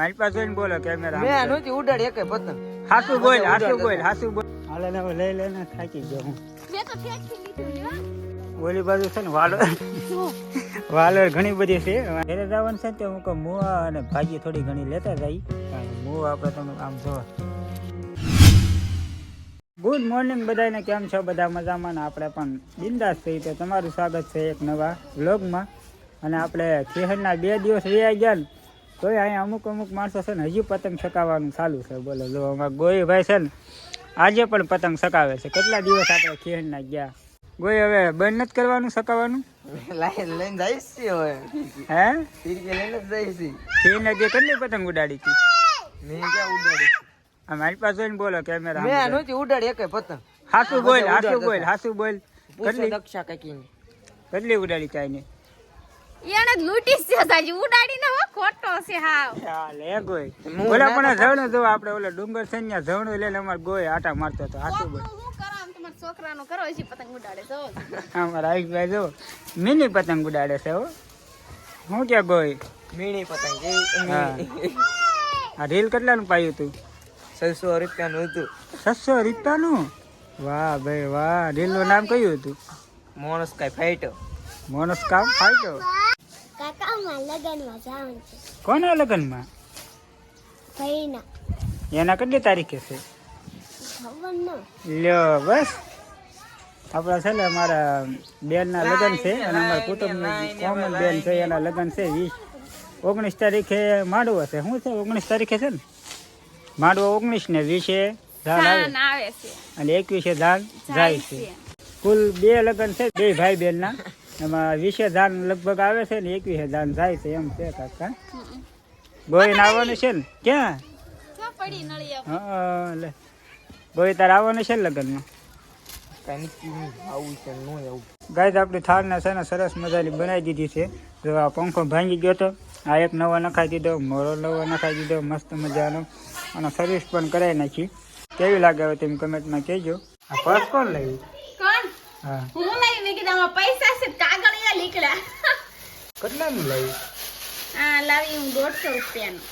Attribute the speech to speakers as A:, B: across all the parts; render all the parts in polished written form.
A: મારી પાસે જોઈને બોલો કેમેરા
B: મેં નહોતી ઉડાડી એકે પતંગ.
A: હાસુ બોલ હાસુ બોલ હાલે ને હવે લઈ લેને થાકી ગયો હું.
C: મેં તો ઠેકથી લીધું લ્યો.
A: ઓલી બાજુ છે ને વાલોર ઘણી બધી છે. ઘરે જવાનું છે તે હું કહું મુવા અને ભાજી થોડી ઘણી લેતા જઈ. મુવા આપણે તમે આમ જો. ગુડ મોર્નિંગ બધાને, કેમ છો? બધા મજામાં ને આપણે પણ બિંદાસ થઈ. તો તમારું સ્વાગત છે એક નવા વ્લોગમાં. અને આપણે ખેહરના 2 દિવસ રહ્યા ગયા ને તોય અહીંયા અમુક માણસો છે ને હજી પતંગ ચકાવવાનું ચાલુ છે. બોલો જો અમારા ગોઈભાઈ છે ને આજે પણ પતંગ ચકાવે છે. કેટલા દિવસ આપણે ખેહરના ગયા. ગોઈ હવે બંધ નથી કરવાનું ચકાવવાનું?
B: લઈને જઈશ છે હવે.
A: હે
B: તીરકે લઈને જ જઈશ.
A: ખેહરના જે કેટલી પતંગ ઉડાડી હતી?
B: મેં ક્યાં ઉડાડી?
A: મારી પાસે જોઈને બોલો કેમેરા.
B: મેં નહોતી ઉડાડી એકે પતંગ.
A: હાસુ બોલ હાસુ બોલ.
B: પૂછો દક્ષા કાકીને.
A: કેટલી ઉડાડી ચાઈને?
C: એને જ લૂંટી છે સાજી ઉડાડીને હો ખોટો છે હાવ.
A: ચાલે ગોઈ ઓલા પણ ઝવણું જો આપણે ઓલા ડુંગર છે ને ઝવણું લઈને અમાર ગોઈ આટા મારતો હતો. હાસુ બોલ.
C: હું કરો આમ તમારા છોકરાનો કરો છે પતંગ ઉડાડે છો.
A: અમારા આયુષભાઈ જો મિની પતંગ ઉડાડે છે હો. હું ક્યાં ગોઈ
B: મીણી પતંગ.
A: હા. આ રીલ કેટલાનું પાયું તું?
B: 600 રૂપિયાનું હતું.
A: 600 રૂપિયાનું? વાહ ભાઈ વાહ. રીલનું નામ કયું હતું?
B: મોણસ કાઈ ફાઈટો.
A: મોનસ કામ ફાઈટો.
C: કાકામાં લગનમાં જવાનું છે.
A: કોના લગ્નમાં?
C: ભાઈના
A: એના કેટલી તારીખે છે?
C: ખબર ન.
A: લ્યો બસ આપણા છે ને અમારા બેનના લગ્ન છે અને અમારા કુટુંબની કોમન બેન છે એના લગ્ન છે 19 તારીખે માંડવો છે. શું છે 19 તારીખે છે ને માંડવો 19 ને 20 ધાન આવે
C: આવે છે
A: અને 21 ધાન જાય છે. કુલ 2 લગ્ન છે 2 ભાઈ બેનના. એમાં 20 ધાન લગભગ આવે છે ને 21 ધાન જાય છે એમ છે કાકા. ગોઈને આવવાનું છે ને ક્યાં?
C: પડી નળિયા.
A: હા લે ગોઈ તાર આવવાનું છે ને લગ્નમાં?
B: કાઈ નક્કી આવું છે નો આવું.
A: ગાય આપણી થાળને છે ને સરસ મજાની બનાવી દીધી છે. જો આ પંખો ભાંગી ગયો તો આ એક નવો નખાઈ દીધો, મોરો નવો નખાઈ દીધો મસ્ત મજાનો. અને સર્વિસ પણ કરાવી નાખી. કેવી લાગે હવે તમે કમેન્ટમાં કહેજો. આ પર્સ કોણ લઈ?
C: કોણ?
A: હા
C: હું લઈ મેં કીધું આમાં પૈસા છે કાગળિયા લીકડા.
A: કેટલાનું લઈ?
C: આ લાવી હું 150 રૂપિયાનું.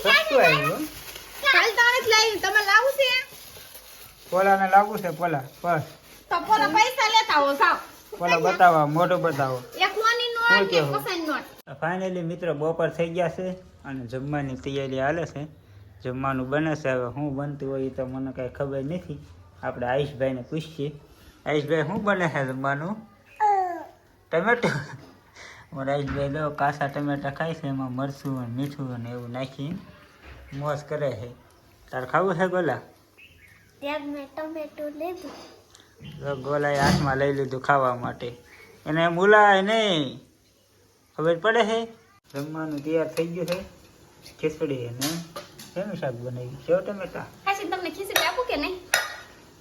A: સસ્તું આવ્યું.
C: કાલ તાણે જ લાવી તમે લાવું છે
A: પોલાને લાગુ છે પોલા પર્સ.
C: તો પોલા પૈસા લેતા હો સાવ.
A: પોલા બતાવો મોઢું બતાવો.
C: એક નાની નોટ કે પસંદ નોટ.
A: ફાઇનલી મિત્રો બપોર થઈ ગયા છે અને જમવાની તૈયારી હાલે છે. જમવાનું બને છે. હવે શું બનતું હોય એ તો મને કાંઈ ખબર નથી. આપણે આયુષભાઈને પૂછીએ. આયુષભાઈ શું બને છે જમવાનું? ટમેટો. મારા આયુષભાઈ દો કાસા ટમેટા ખાય છે. એમાં મરચું અને મીઠું અને એવું નાખી મોજ કરે છે. તાર ખાવું છે ગોલા?
C: ત્યાં મેં ટમેટો લીધું.
A: ગોલાએ હાથમાં લઈ લીધું ખાવા માટે. એને મુલાય નહીં ખબર પડે છે. જમવાનું તૈયાર થઈ ગયું છે. ખીચડી અને શેનું શાક બનાવ્યું? સેવ ટમેટા.
C: હાસી તમને ખીચડી આપું કે નહીં?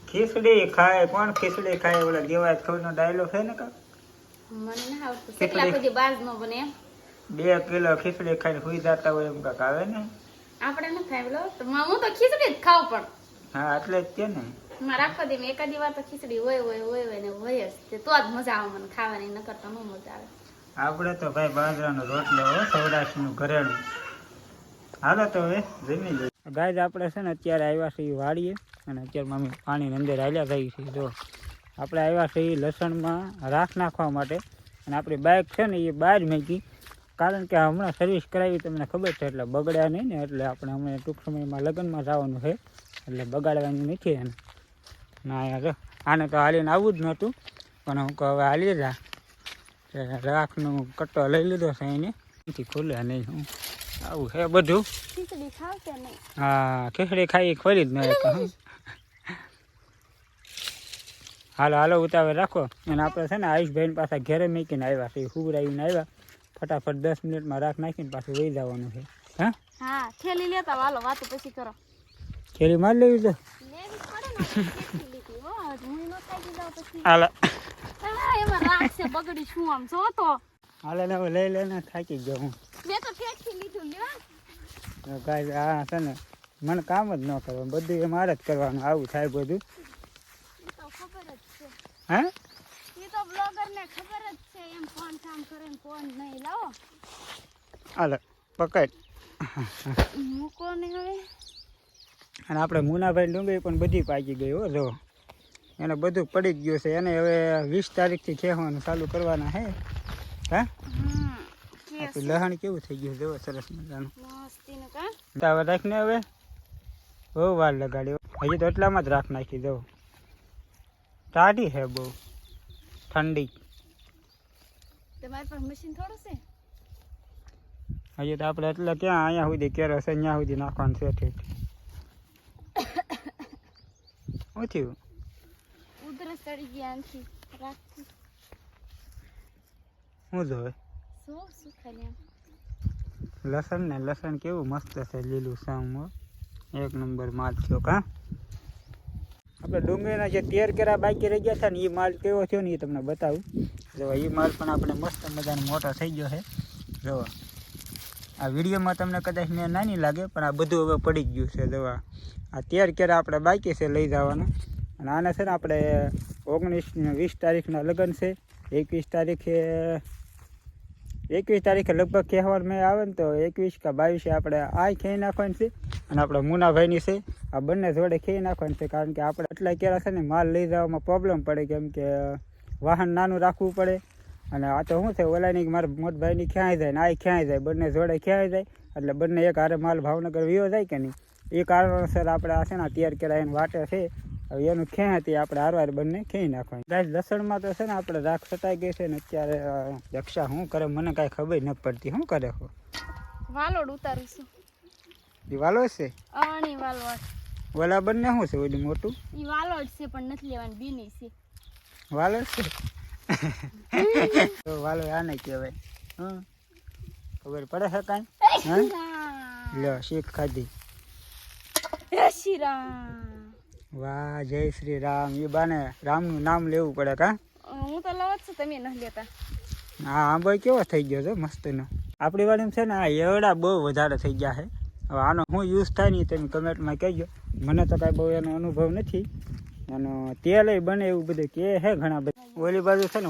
A: ખીચડી ખાય કોણ? ખીચડી ખાય ઓલા દેવાય ખવનો ડાયલોગ છે ને કા?
C: મને ના આવતું. કેટલા બધી બાજ નો બને એમ.
A: 2 કિલો ખીચડી ખાઈને સુઈ જતા હોય એમ કાંક આવે ને.
C: આપણે ન ખાય બોલો તો હું તો ખીચડી જ ખાવ પણ
A: હા એટલે જ છે ને.
C: મારા આખો દી એકાદી વાર તો ખીચડી હોય ને હોય જ તે તો જ મજા આવે મને ખાવાની, ન કરતા ન મજા આવે.
A: આપણે તો ભાઈ બાજરાનો રોટલો હો, સૌરાષ્ટ્રનું ઘરેણું. હાલો તો હવે જમી લઈએ. ગાય આપણે છે ને અત્યારે આવ્યા છીએ વાડીએ અને અત્યારે મમ્મી પાણીની અંદર હાલ્યા થઈ છે. જો આપણે આવ્યા છીએ લસણમાં રાખ નાખવા માટે. અને આપણી બાઇક છે ને એ બહાર મૂકી કારણ કે હમણાં સર્વિસ કરાવી તમને ખબર છે એટલે બગડ્યા નહીં ને. એટલે આપણે હમણાં ટૂંક સમયમાં લગ્નમાં જવાનું છે એટલે બગાડવાનું નથી એને. ના યાર આને તો હાલીને આવવું જ નહોતું પણ હું કહું હવે હાલી જા. રાખનો કટ્ટો લઈ લીધો છે એને નથી ખોલ્યા નહીં. હું આવું છે બધું.
C: ખીચડી ખાવ કે નહીં?
A: હા ખીચડી ખાઈ ખોલી જ નહીં. હાલો ઉતાવળ રાખો. અને આપણે છે ને આયુષભાઈને પાછા ઘરે મૂકીને આવ્યા છે. હુવરાવીને આવ્યા ફટાફટ 10 મિનિટમાં રાખ નાખીને પાછું વહી જવાનું છે. હા
C: હા થેલી લેતા હાલો વાતો પછી કરો.
A: ખેલી માર લેવી છે. હાલો
C: એમાં રાખશે બગડી શું આમ જો તો
A: હાલે ને હવે લઈ લઈને થાકી ગયો હું.
C: મેં તો ઠેકથી લીધું લ્યો.
A: કાંઈ આ છે ને મને કામ જ ન કરવાનું, બધું એ મારે જ કરવાનું. આવું થાય બધું.
C: એ તો ખબર જ છે.
A: હે
C: એ તો બ્લોગર ને ખબર જ છે એમ કોણ કામ કરે ને કોણ નહીં. લાવો
A: હાલે પકડ.
C: મૂકો ને હવે.
A: અને આપણે મુનાભાઈ ડુંગળી પણ બધી પાકી ગઈ હો જો. એને બધું પડી જ ગયું છે. એને હવે 20 તારીખથી ખેવાનું ચાલુ કરવાના હે. હા આપણું લહણ કેવું થઈ ગયું જો સરસ મજાનું.
C: મસ્તીનું કા.
A: હવે રાખને હવે બહુ વાર લગાડ્યો. હજી તો એટલામાં જ રાખ નાખી દઉં. ટાઢી છે બહુ ઠંડી.
C: તમારી પાસે મશીન થોડું છે?
A: હજી તો આપણે એટલે ક્યાં અહીંયા સુધી કેરો છે ત્યાં સુધી નાખવાનું છે. ઠીક શું થયું?
C: ઉધરસ ચડી ગયા આનથી રાખતી.
A: શું જોવે?
C: શું ખાલી આમ.
A: લસણ ને લસણ કેવું મસ્ત છે લીલું સામ. એક નંબર માલ થયો કા. આપણે ડુંગળીના જે તેર કેરા બાકી રહી ગયા હતા ને એ માલ કેવો થયો ને એ તમને બતાવું. જો એ માલ પણ આપણે મસ્ત મજાનો મોટો થઈ ગયો છે. જો આ વિડીયોમાં તમને કદાચ મેં નાની લાગે પણ આ બધું હવે પડી જ ગયું છે. જો આ 13 કેરા આપણે બાકી છે લઈ જવાના. અને આને છે ને આપણે 19 ને 20 તારીખના લગ્ન છે. 21 તારીખે લગભગ કહેવાનું મેં આવે ને તો 21 કે 22 આપણે આ ખેઈ નાખવાની છે. અને આપણે મુનાભાઈની છે આ બંને જોડે ખેઈ નાખવાની છે. કારણ કે આપણે એટલા કેરા છે ને માલ લઈ જવામાં પ્રોબ્લેમ પડે કેમ કે વાહન નાનું રાખવું પડે. અને આ તો શું છે ઓલાની મારા મોટભાઈની ક્યાંય જાય ને આ ક્યાંય જાય બંને જોડે ક્યાંય જાય એટલે બંને એક હારે માલ ભાવનગર વિયો જાય કે નહીં એ કારણોસર આપણે આ છે ને 13 કેરા એની વાટે છે. હવે એનું ખેં હતી આપણે હારવાર બંને ખેઈ નાખવાની. ગાય લસણમાં તો છે ને આપણે રાખ સટાઈ ગઈ છે ને અત્યારે દક્ષા શું કરે મને કાંઈ ખબર ન પડતી. શું કરે હો?
C: વાલોડ ઉતારું છું.
A: એ વાલો છે?
C: આણી વાલોડ.
A: ઓલા બંને શું છે ઓલું મોટું?
C: એ વાલોડ છે પણ નથી લેવાની બીની છે.
A: વાલો છે? તો વાલો આને કહેવાય. હા ખબર પડે છે કાંઈ? હા લ્યો શીખ ખાધી.
C: જય શ્રી રામ.
A: વાહ જય શ્રી રામ. એ બાને રામનું નામ લેવું પડે કા?
C: હું તો લવ જ છું તમે નથી લેતા.
A: હા આંબો કેવો થઈ ગયો છે મસ્તનો. આપણી વાડીમાં છે ને આ એવડા બહુ વધારે થઈ ગયા છે. હવે આનો શું યુઝ થાય નહીં તમે કમેન્ટમાં કહેજો. મને તો કાંઈ બહુ એનો અનુભવ નથી. અને તેલ બને એવું બધું કે હે ઘણા બધા. ઓલી બાજુ છે ને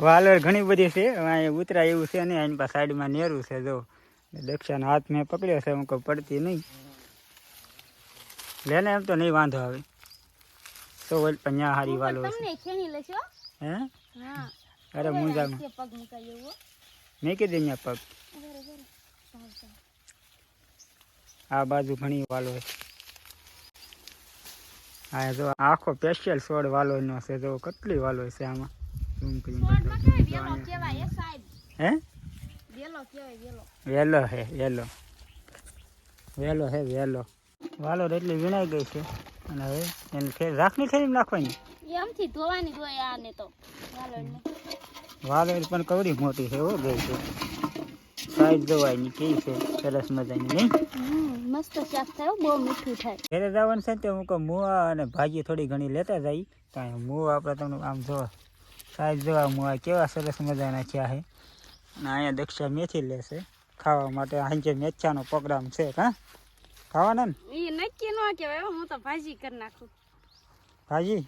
A: વાલોર ઘણી બધી છે. અહીંયા ઉતરાય એવું છે નહીં. એની પાસે સાઈડમાં નેરું છે જો. દક્ષાનો હાથ મેં પકડ્યો છે હું કોઈ પડતી નહીં. લેને એમ તો નહીં વાંધો આવે તો ઓલ પણ ત્યાં હારી વાલો છે.
C: તમને ખેણી લેશો?
A: હે
C: હા
A: અરે મુંજામાં
C: પગ મુકાય એવો.
A: મેં કીધું અહીંયા પગ. આ બાજુ ઘણી વાલો છે. હા જો આખો સ્પેશિયલ છોડ વાલોનો છે. જો કેટલી વાલો છે આમાં. હે વેલો હે વેલો વેલો હે વેલો. વાલો એટલી વીણાઈ ગઈ છે. અને હવે એને રાખની ખેરી નાખવાની.
C: એમથી ધોવાની હોય આને તો
A: વાલો પણ કવડી મોટી છે હો ગઈ છે. સાઈઝ જોવાની કેવી છે સરસ મજાની નહીં?
C: મસ્ત શાક થાય બહુ મીઠું થાય.
A: ઘરે જવાનું છે ને હું કહું મુવા અને ભાજી થોડી ઘણી લેતા જાય. કાંઈ મુવા આપણે તમને આમ જો સાઈઝ જોવા મુવા કેવા સરસ મજાના થયા છે. અને અહીંયા દક્ષા મેથી લેશે ખાવા માટે. સાંજે મેથાનો પ્રોગ્રામ છે કાં ખાવાના ને?
C: એ નક્કી ન કહેવાય હું તો ભાજી કરી નાખું.
A: ભાજી?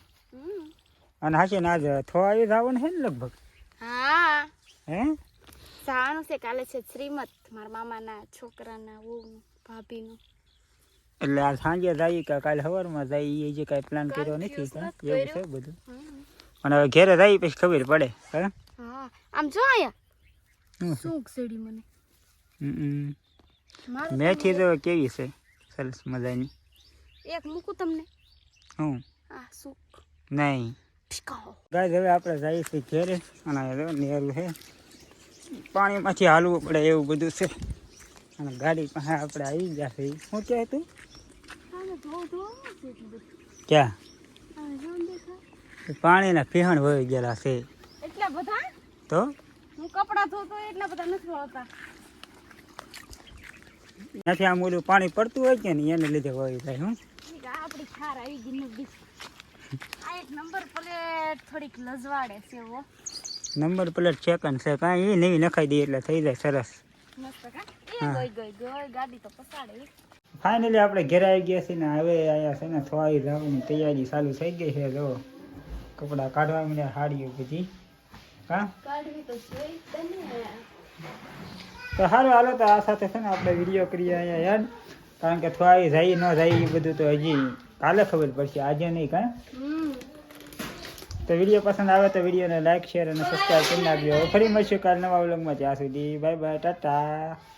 A: અને હાચી ના જ થોડી જવાનું છે ને લગભગ?
C: હા
A: હે
C: જવાનું છે કાલે છે શ્રીમત મારા મામાના છોકરાના વહુનું ભાભીનું.
A: એટલે આ સાંજે જઈએ કે કાલે સવારમાં જઈએ એ જે કાંઈ પ્લાન કર્યો નથી એવું છે બધું. અને હવે ઘેરે જઈએ પછી ખબર પડે. હા
C: આમ જો આયા સૂક સડી મને.
A: મેથી તો કેવી છે સરસ મજાની.
C: એક મૂકું તમને?
A: હું
C: આ સૂક
A: નહીં ગાય. હવે આપણે જઈએ છીએ ઘેરે. અને નેરું છે પાણીમાંથી હાલવું પડે એવું બધું છે. અને ગાડી પાસે આપણે આવી ગયા છે. શું કહે તું? ક્યાં પાણીના પીહણ વહી ગયેલા છે
C: એટલા બધા?
A: તો
C: હું કપડા ધોતો એટલા બધા નથી હોતા.
A: નથી આમ ઓલું પાણી પડતું હોય કે નહીં એને લીધે વહી જાય. હું
C: આપડી ખાર આવી ગઈ નથી. આ એક નંબર પ્લેટ થોડીક લજવાડે છે હો.
A: નંબર પ્લેટ સેકન્ડ છે કાંઈ એ નહીં નખાઈ દઈએ એટલે થઈ જાય સરસ
C: મસ્ત કા. એ ગઈ ગાડી તો પસાડે.
A: ફાઇનલી આપણે ઘરે આવી ગયા છીએ ને હવે અહીંયા છે ને થોડી જવાની તૈયારી ચાલુ થઈ ગઈ છે. જો કપડાં કાઢવા મળ્યા સાડીઓ બધી. હા
C: કાઢવી તો જોઈ તને.
A: તો સારું હાલો તો આ સાથે છે ને આપણે વિડીયો કરીએ અહીંયા યાદ, કારણ કે થોડી જાય ન જાય એ બધું તો હજી કાલે ખબર પડશે, આજે નહીં કાં. તો વિડીયો પસંદ આવે તો વિડીયોને લાઈક શેર અને સબસ્ક્રાઈબ કરી નાખજો. ફરી મળશું કાલ નવા વ્લોગમાં. ત્યાં સુધી બાય બાય, ટાટા.